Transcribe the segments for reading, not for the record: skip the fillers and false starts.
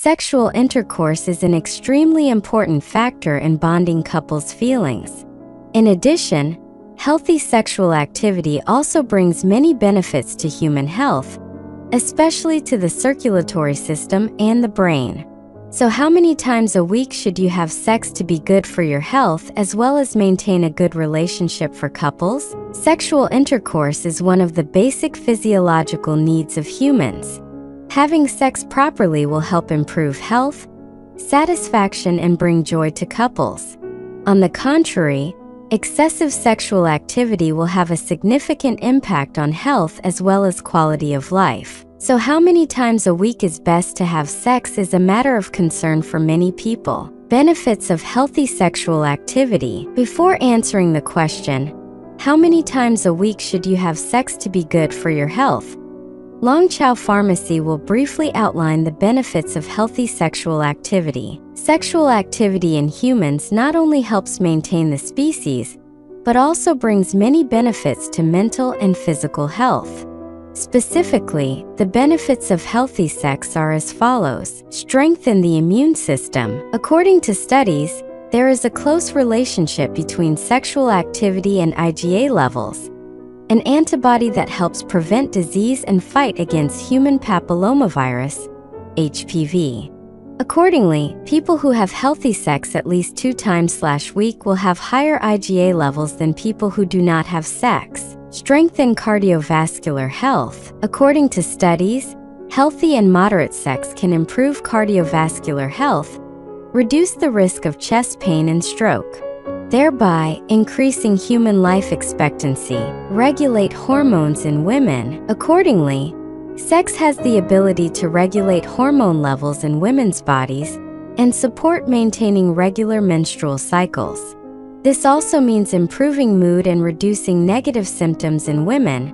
sexual intercourse is an extremely important factor in bonding couples' feelings. In addition, healthy sexual activity also brings many benefits to human health, especially to the circulatory system and the brain. So how many times a week should you have sex to be good for your health as well as maintain a good relationship for couples? Sexual intercourse is one of the basic physiological needs of humans. Having sex properly will help improve health, satisfaction, and bring joy to couples. On the contrary, excessive sexual activity will have a significant impact on health as well as quality of life. So how many times a week is best to have sex is a matter of concern for many people. Benefits of healthy sexual activity. Before answering the question, how many times a week should you have sex to be good for your health? Long Chow Pharmacy will briefly outline the benefits of healthy sexual activity. Sexual activity in humans not only helps maintain the species, but also brings many benefits to mental and physical health. Specifically, the benefits of healthy sex are as follows. Strengthen the immune system. According to studies, there is a close relationship between sexual activity and IgA levels, an antibody that helps prevent disease and fight against human papillomavirus, HPV. Accordingly, people who have healthy sex at least 2 times/week will have higher IgA levels than people who do not have sex. Strengthen cardiovascular health. According to studies, healthy and moderate sex can improve cardiovascular health, reduce the risk of chest pain and stroke, thereby increasing human life expectancy, regulate hormones in women. Accordingly, sex has the ability to regulate hormone levels in women's bodies and support maintaining regular menstrual cycles. This also means improving mood and reducing negative symptoms in women,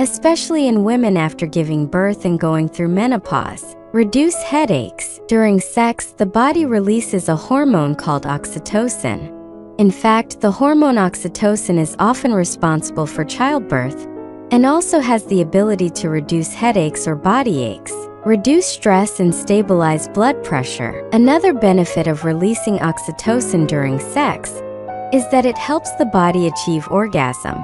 especially in women after giving birth and going through menopause. Reduce headaches. During sex, the body releases a hormone called oxytocin. In fact, the hormone oxytocin is often responsible for childbirth and also has the ability to reduce headaches or body aches. Reduce stress and stabilize blood pressure. Another benefit of releasing oxytocin during sex is that it helps the body achieve orgasm.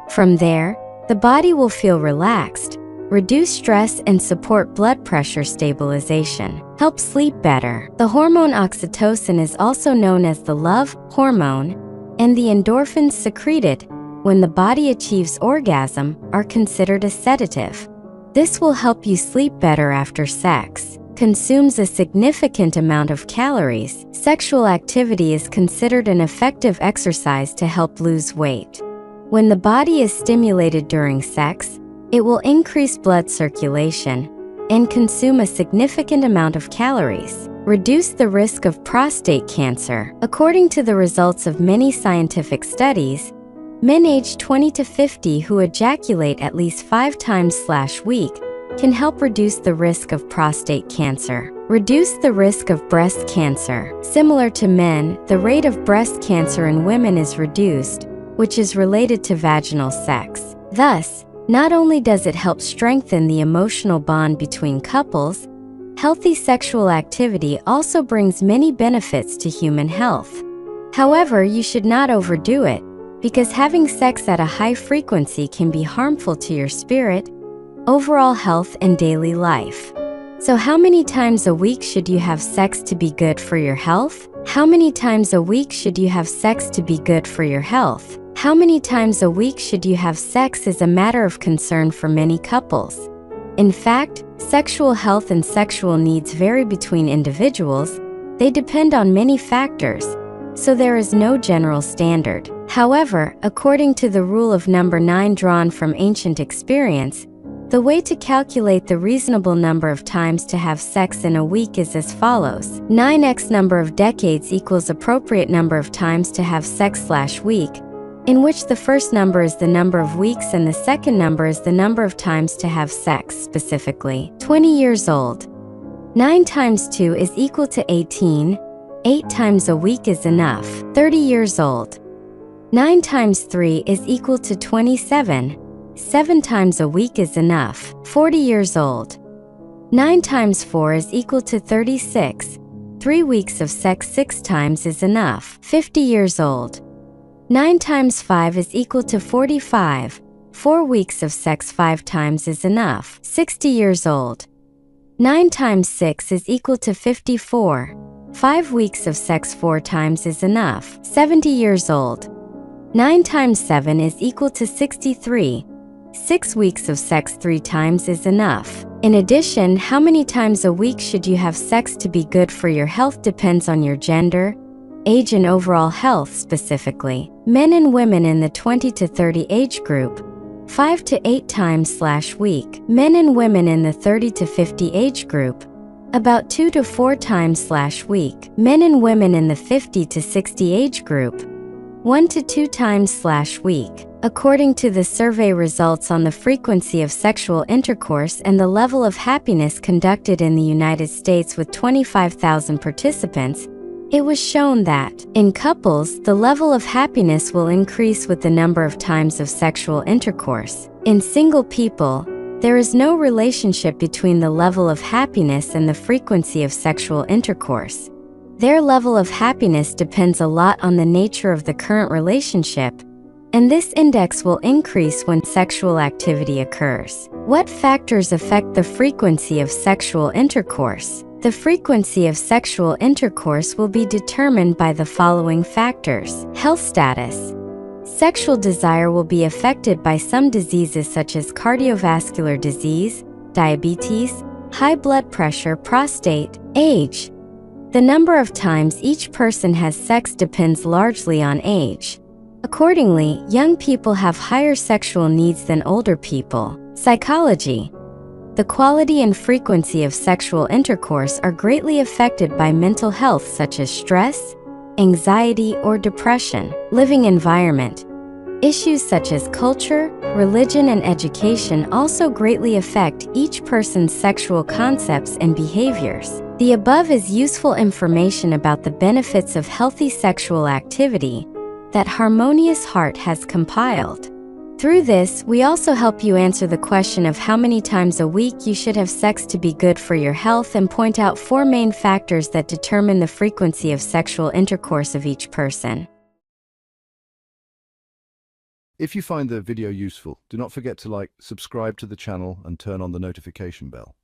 From there, the body will feel relaxed, reduce stress, and support blood pressure stabilization. Help sleep better. The hormone oxytocin is also known as the love hormone, and the endorphins secreted when the body achieves orgasm are considered a sedative. This will help you sleep better after sex. Consumes a significant amount of calories. Sexual activity is considered an effective exercise to help lose weight. When the body is stimulated during sex, it will increase blood circulation and consume a significant amount of calories. Reduce the risk of prostate cancer. According to the results of many scientific studies, men aged 20 to 50 who ejaculate at least 5 times/week can help reduce the risk of prostate cancer. Reduce the risk of breast cancer. Similar to men, the rate of breast cancer in women is reduced, which is related to vaginal sex. Thus, not only does it help strengthen the emotional bond between couples, healthy sexual activity also brings many benefits to human health. However, you should not overdo it, because having sex at a high frequency can be harmful to your spirit, overall health, and daily life. So how many times a week should you have sex to be good for your health? How many times a week should you have sex to be good for your health? How many times a week should you have sex is a matter of concern for many couples. In fact, sexual health and sexual needs vary between individuals. They depend on many factors, so there is no general standard. However, according to the rule of number 9 drawn from ancient experience, the way to calculate the reasonable number of times to have sex in a week is as follows. 9x number of decades equals appropriate number of times to have sex/week, in which the first number is the number of weeks and the second number is the number of times to have sex. Specifically, 20 years old. 9 times 2 is equal to 18. 8 times a week is enough. 30 years old. 9 times 3 is equal to 27. 7 times a week is enough. 40 years old. 9 times 4 is equal to 36. 3 weeks of sex 6 times is enough. 50 years old. 9 times 5 is equal to 45. 4 weeks of sex 5 times is enough. 60 years old. 9 times 6 is equal to 54. 5 weeks of sex 4 times is enough. 70 years old. 9 times 7 is equal to 63. 6 weeks of sex 3 times is enough. In addition, how many times a week should you have sex to be good for your health depends on your gender, age, and overall health. Specifically, men and women in the 20 to 30 age group, 5 to 8 times/week. Men and women in the 30 to 50 age group, about 2 to 4 times/week. Men and women in the 50 to 60 age group, 1 to 2 times/week. According to the survey results on the frequency of sexual intercourse and the level of happiness conducted in the United States with 25,000 participants, it was shown that, in couples, the level of happiness will increase with the number of times of sexual intercourse. In single people, there is no relationship between the level of happiness and the frequency of sexual intercourse. Their level of happiness depends a lot on the nature of the current relationship, and this index will increase when sexual activity occurs. What factors affect the frequency of sexual intercourse? The frequency of sexual intercourse will be determined by the following factors. Health status. Sexual desire will be affected by some diseases such as cardiovascular disease, diabetes, high blood pressure, prostate. Age. The number of times each person has sex depends largely on age. Accordingly, young people have higher sexual needs than older people. Psychology. The quality and frequency of sexual intercourse are greatly affected by mental health such as stress, anxiety, or depression. Living environment. Issues such as culture, religion, and education also greatly affect each person's sexual concepts and behaviors. The above is useful information about the benefits of healthy sexual activity that Harmonious Heart has compiled. Through this, we also help you answer the question of how many times a week you should have sex to be good for your health and point out 4 main factors that determine the frequency of sexual intercourse of each person. If you find the video useful, do not forget to like, subscribe to the channel, and turn on the notification bell.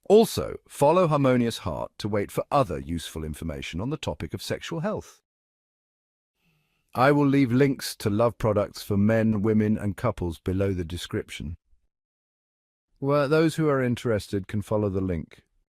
Also, follow Harmonious Heart to wait for other useful information on the topic of sexual health. I will leave links to love products for men, women, and couples below the description, where those who are interested can follow the link.